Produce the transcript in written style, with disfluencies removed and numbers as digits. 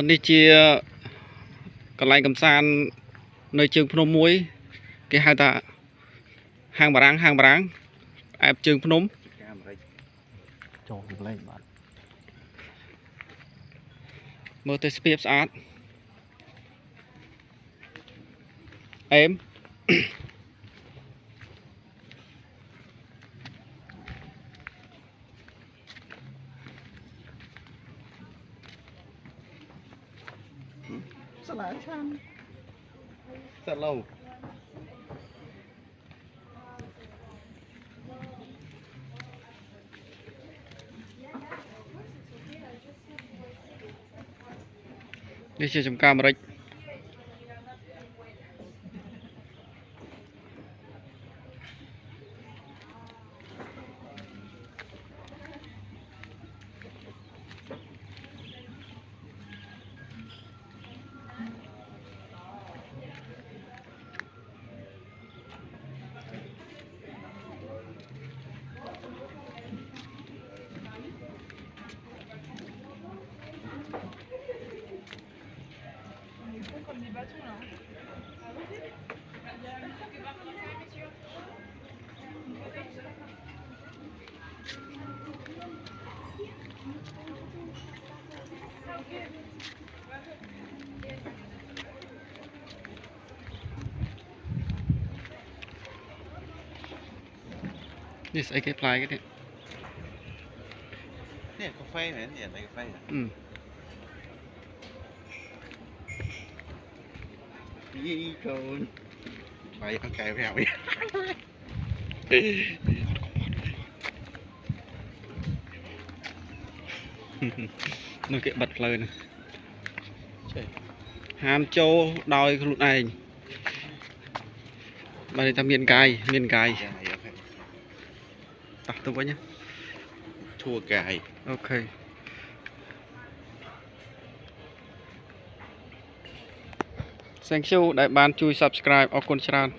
Đi chia còn lại cầm sàn nơi trường Phnom muối cái hai ta hàng bà ráng ép trường Phnom mơ tới speed art em sao lại chán rất lâu đi chơi trong cameraนี่ใส่เก็บลายกันเนี่ยกาแฟเหมือนเนี่ยกาแฟยี่โคนไปเอาไก่ไปเอาnó cái bật lời này ham châu đòi luôn này bà này ta miền cài tắt tôi với nhé chua cài ok thank you đại ban chui subscribe ở con channel